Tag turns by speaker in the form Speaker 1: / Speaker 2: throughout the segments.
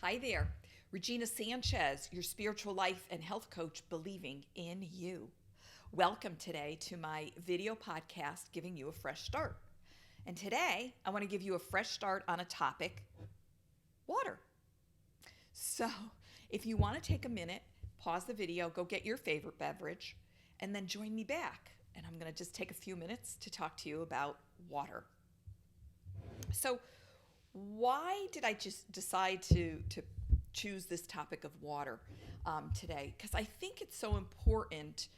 Speaker 1: Hi there, Regina Sanchez, your spiritual life and health coach, believing in you. Welcome today to my video podcast, Giving You a Fresh Start. And today, I want to give you a fresh start on a topic, water. So, if you want to take a minute, pause the video, go get your favorite beverage, and then join me back. And I'm going to just take a few minutes to talk to you about water. So, why did I just decide to choose this topic of water today? Because I think it's so important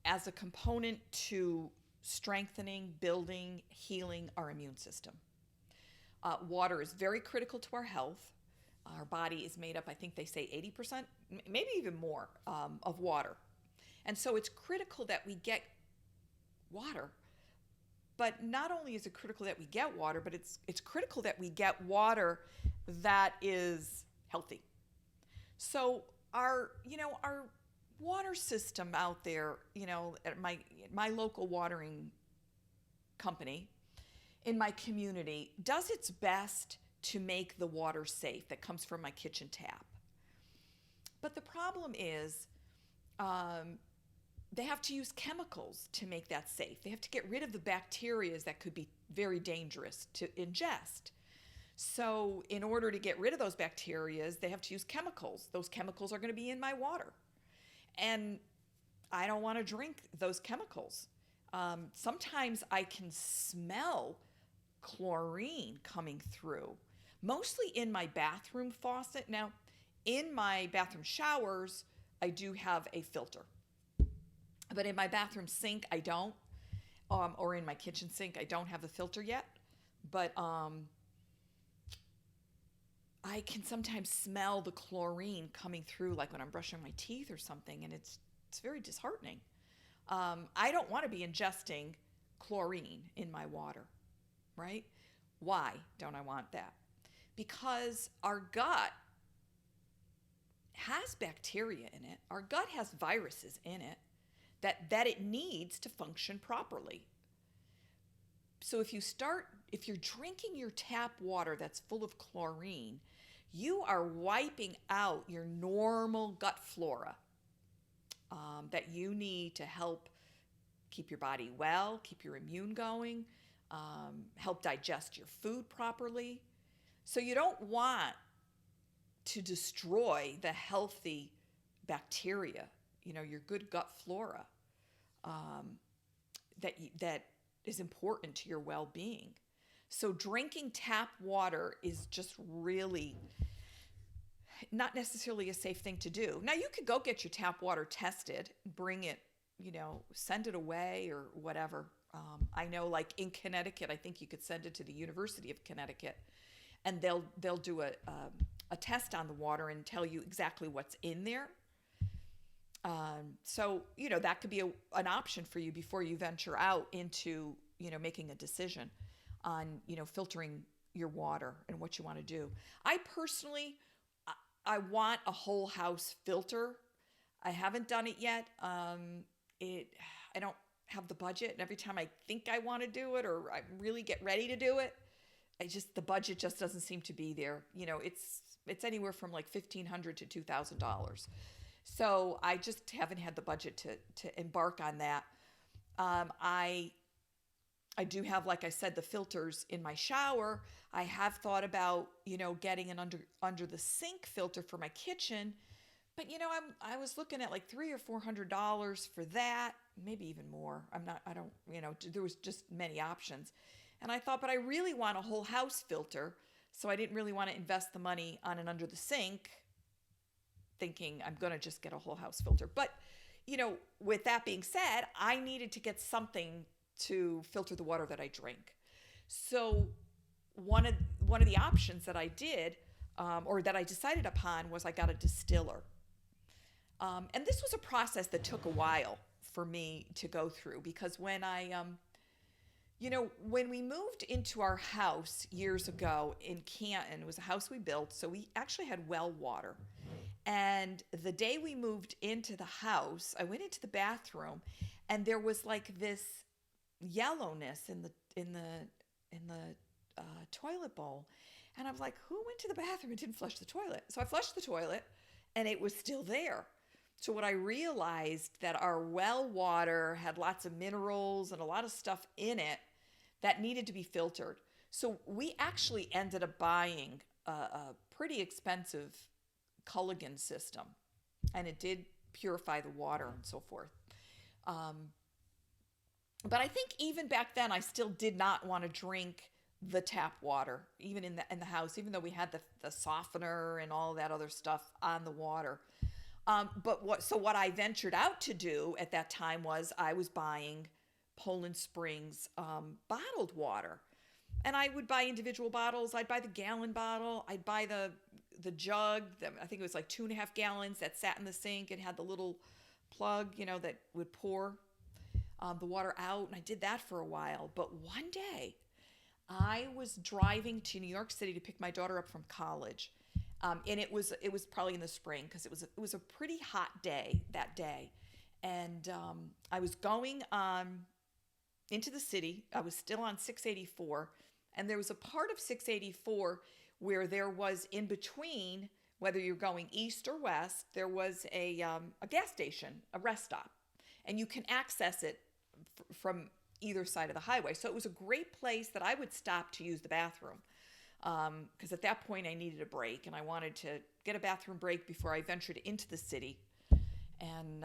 Speaker 1: as a component to strengthening, building, healing our immune system. Water is very critical to our health. Our body is made up, I think they say 80%, maybe even more, of water. And so it's critical that we get water. But not only is it critical that we get water, but it's critical that we get water that is healthy. So our water system out there, at my local watering company in my community does its best to make the water safe that comes from my kitchen tap. But the problem is they have to use chemicals to make that safe. They have to get rid of the bacteria that could be very dangerous to ingest. So in order to get rid of those bacteria, they have to use chemicals. Those chemicals are going to be in my water. And I don't want to drink those chemicals. Sometimes I can smell chlorine coming through, mostly in my bathroom faucet. Now, in my bathroom showers, I do have a filter. But in my bathroom sink, I don't. Or in my kitchen sink, I don't have the filter yet. But I can sometimes smell the chlorine coming through, like when I'm brushing my teeth or something, and it's very disheartening. I don't want to be ingesting chlorine in my water, right? Why don't I want that? Because our gut has bacteria in it. Our gut has viruses in it that it needs to function properly. So if you're drinking your tap water that's full of chlorine, you are wiping out your normal gut flora that you need to help keep your body well, keep your immune going, help digest your food properly. So you don't want to destroy the healthy bacteria, your good gut flora that is important to your well-being. So drinking tap water is just really not necessarily a safe thing to do. Now, you could go get your tap water tested, bring it, send it away or whatever. I know, like in Connecticut, I think you could send it to the University of Connecticut, and they'll do a test on the water and tell you exactly what's in there. So that could be an option for you before you venture out into making a decision on filtering your water and what you want to do. I personally, I want a whole house filter. I haven't done it yet. I don't have the budget, and every time I think I want to do it or I really get ready to do it, the budget just doesn't seem to be there. It's anywhere from like $1,500 to $2,000. So I just haven't had the budget to embark on that. I do have, like I said, the filters in my shower. I have thought about, getting an under the sink filter for my kitchen, but I was looking at like $300 or $400 for that, maybe even more. There was just many options. And I thought, but I really want a whole house filter. So I didn't really want to invest the money on an under the sink, thinking I'm going to just get a whole house filter. But, with that being said, I needed to get something to filter the water that I drink. So one of the options that I did, or that I decided upon, was I got a distiller. And this was a process that took a while for me to go through, because when when we moved into our house years ago in Canton, it was a house we built, so we actually had well water. And the day we moved into the house, I went into the bathroom, and there was like this yellowness in the toilet bowl, And I was like, who went to the bathroom and didn't flush the toilet? So I flushed the toilet and it was still there. So what I realized that our well water had lots of minerals and a lot of stuff in it that needed to be filtered. So we actually ended up buying a pretty expensive Culligan system, and it did purify the water and so forth. But I think even back then, I still did not want to drink the tap water, even in the house, even though we had the softener and all that other stuff on the water. What I ventured out to do at that time was I was buying Poland Springs bottled water. And I would buy individual bottles. I'd buy the gallon bottle. I'd buy the jug. I think it was like 2.5 gallons that sat in the sink and had the little plug, that would pour the water out. And I did that for a while. But one day, I was driving to New York City to pick my daughter up from college. And it was probably in the spring because it was a pretty hot day that day. And I was going into the city. I was still on 684. And there was a part of 684 where there was in between, whether you're going east or west, there was a gas station, a rest stop. And you can access it from either side of the highway. So it was a great place that I would stop to use the bathroom. Because at that point I needed a break and I wanted to get a bathroom break before I ventured into the city. And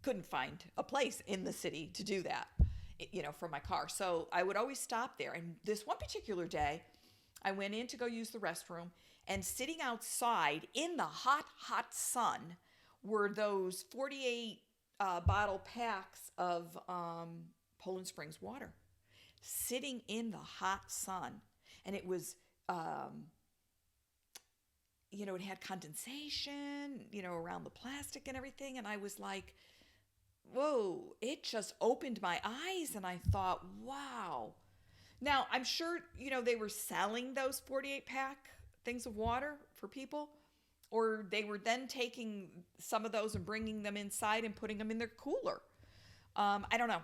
Speaker 1: couldn't find a place in the city to do that, from my car. So I would always stop there. And this one particular day, I went in to go use the restroom, and sitting outside in the hot, hot sun were those 48 bottle packs of Poland Springs water, sitting in the hot sun. And it was, it had condensation, around the plastic and everything. And I was like, whoa, it just opened my eyes. And I thought, wow. Now, I'm sure, they were selling those 48 pack things of water for people, or they were then taking some of those and bringing them inside and putting them in their cooler. I don't know.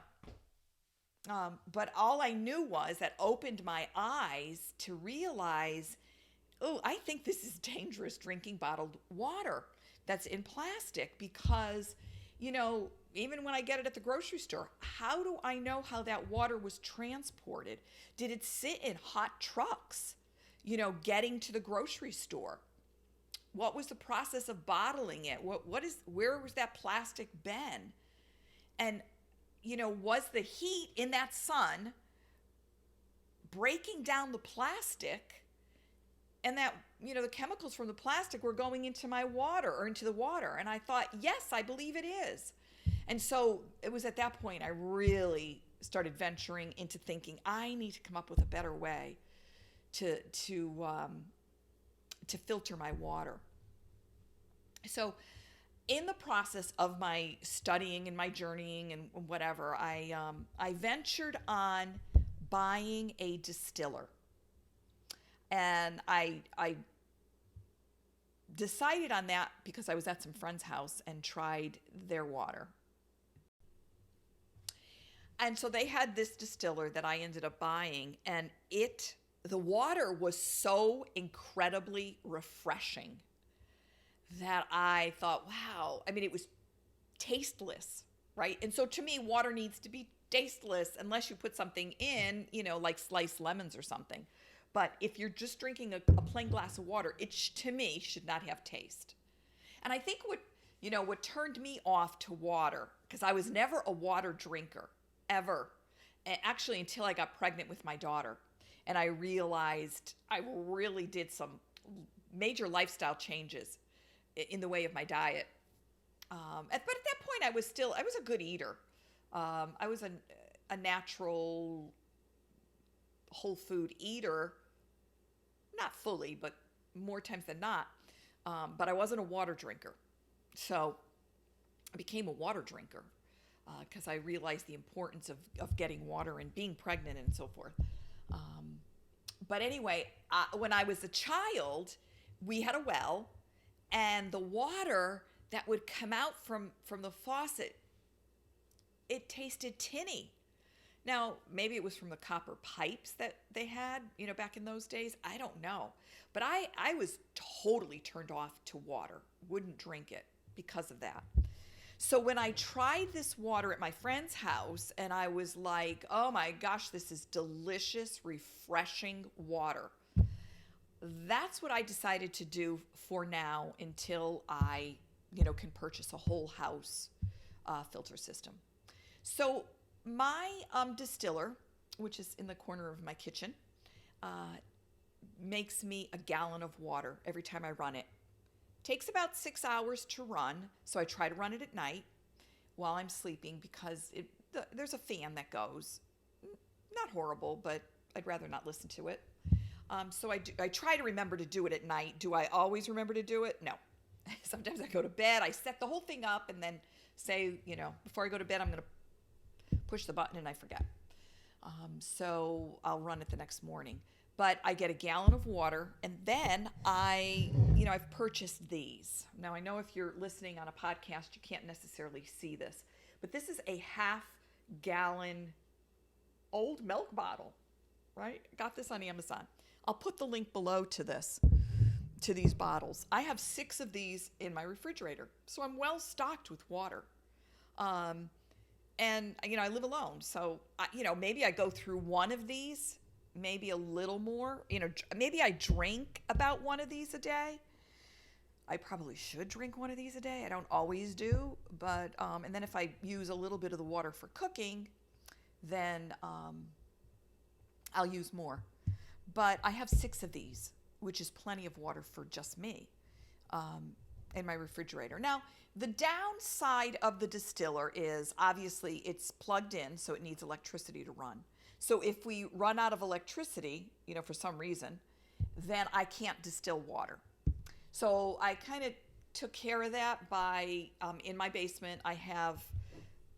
Speaker 1: But all I knew was that opened my eyes to realize, oh, I think this is dangerous drinking bottled water that's in plastic because, even when I get it at the grocery store, how do I know how that water was transported? Did it sit in hot trucks, getting to the grocery store? What was the process of bottling it? Where was that plastic been? And, was the heat in that sun breaking down the plastic, and that, the chemicals from the plastic were going into my water or into the water? And I thought, yes, I believe it is. And so it was at that point I really started venturing into thinking I need to come up with a better way to filter my water. So in the process of my studying and my journeying and whatever, I ventured on buying a distiller. And I decided on that because I was at some friend's house and tried their water. And so they had this distiller that I ended up buying, and the water was so incredibly refreshing that I thought, wow. I mean, it was tasteless, right? And so to me, water needs to be tasteless unless you put something in, like sliced lemons or something. But if you're just drinking a plain glass of water, it to me should not have taste. And I think what turned me off to water, because I was never a water drinker, ever, actually until I got pregnant with my daughter. And I realized I really did some major lifestyle changes in the way of my diet. But at that point, I was a good eater. I was a natural whole food eater, not fully, but more times than not. But I wasn't a water drinker. So I became a water drinker because I realized the importance of getting water and being pregnant and so forth. But anyway, when I was a child, we had a well, and the water that would come out from the faucet, it tasted tinny. Now, maybe it was from the copper pipes that they had, back in those days. I don't know. But I was totally turned off to water, wouldn't drink it because of that. So when I tried this water at my friend's house, and I was like, oh my gosh, this is delicious, refreshing water. That's what I decided to do for now until I, can purchase a whole house filter system. So my distiller, which is in the corner of my kitchen, makes me a gallon of water every time I run it. Takes about 6 hours to run, so I try to run it at night while I'm sleeping because there's a fan that goes. Not horrible, but I'd rather not listen to it. So I try to remember to do it at night. Do I always remember to do it? No. Sometimes I go to bed, I set the whole thing up, and then say, before I go to bed, I'm going to push the button and I forget. So I'll run it the next morning. But I get a gallon of water, and then I've purchased these. Now, I know if you're listening on a podcast, you can't necessarily see this, but this is a half-gallon old milk bottle, right? Got this on Amazon. I'll put the link below to these bottles. I have 6 of these in my refrigerator, so I'm well stocked with water. And, I live alone, so, maybe I go through one of these, maybe a little more. Maybe I drink about one of these a day. I probably should drink one of these a day. I don't always do, but, and then if I use a little bit of the water for cooking, then I'll use more. But I have 6 of these, which is plenty of water for just me, in my refrigerator. Now, the downside of the distiller is obviously it's plugged in, so it needs electricity to run. So if we run out of electricity, for some reason, then I can't distill water. So I kind of took care of that by, in my basement, I have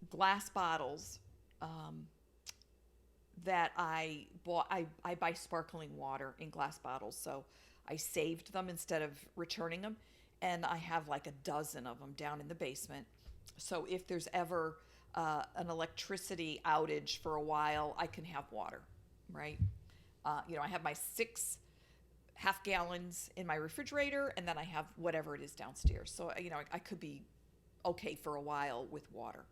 Speaker 1: glass bottles that I bought. I buy sparkling water in glass bottles, so I saved them instead of returning them. And I have like a dozen of them down in the basement. So if there's ever an electricity outage for a while, I can have water, right? I have my 6 half gallons in my refrigerator, and then I have whatever it is downstairs. So, I could be okay for a while with water.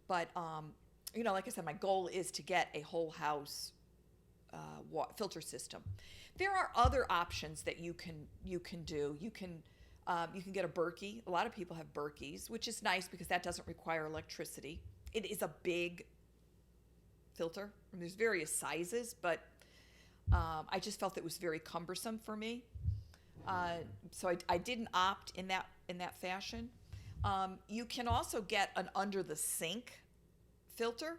Speaker 1: But, like I said, my goal is to get a whole house filter system. There are other options that you can do. You can get a Berkey. A lot of people have Berkeys, which is nice because that doesn't require electricity. It is a big filter. And there's various sizes, but I just felt it was very cumbersome for me. So I didn't opt in that fashion. You can also get an under the sink filter.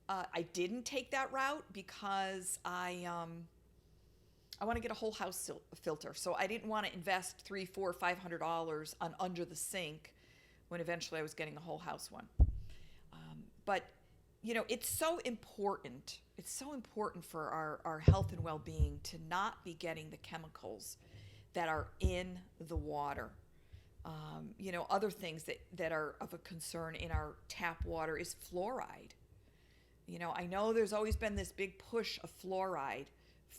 Speaker 1: I didn't take that route because I want to get a whole house filter, so I didn't want to invest $300, $400, $500 on under the sink when eventually I was getting a whole house one. But it's so important. It's so important for our health and well-being to not be getting the chemicals that are in the water. Other things that are of a concern in our tap water is fluoride. I know there's always been this big push of fluoride.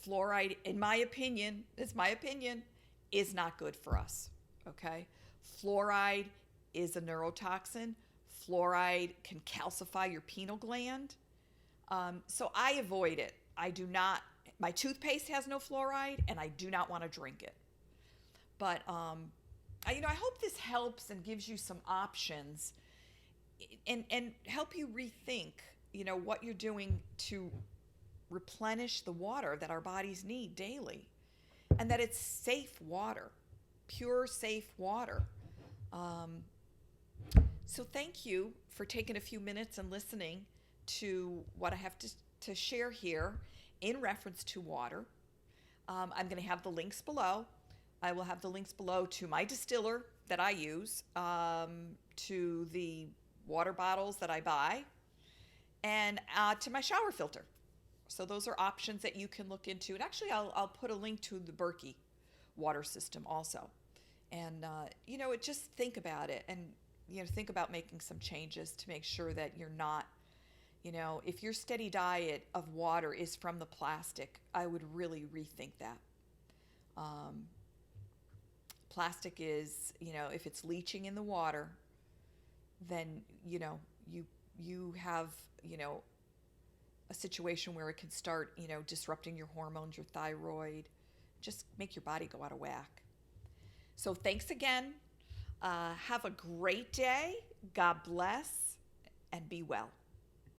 Speaker 1: Fluoride, in my opinion, is not good for us, okay? Fluoride is a neurotoxin. Fluoride can calcify your pineal gland. So I avoid it. I do not, my toothpaste has no fluoride, and I do not want to drink it. But, I hope this helps and gives you some options and help you rethink, what you're doing to replenish the water that our bodies need daily, and that it's safe water, pure, safe water. So thank you for taking a few minutes and listening to what I have to share here in reference to water. I'm going to have the links below. I will have the links below to my distiller that I use, to the water bottles that I buy, and to my shower filter. So those are options that you can look into. And actually, I'll put a link to the Berkey water system also. And, just think about it, and, think about making some changes to make sure that you're not, You know, if your steady diet of water is from the plastic, I would really rethink that. Um, Plastic is, you know, if it's leaching in the water, then, you know, you have, you know, a situation where it can start, you know, disrupting your hormones, your thyroid, just make your body go out of whack. So thanks again. Have a great day. God bless and be well.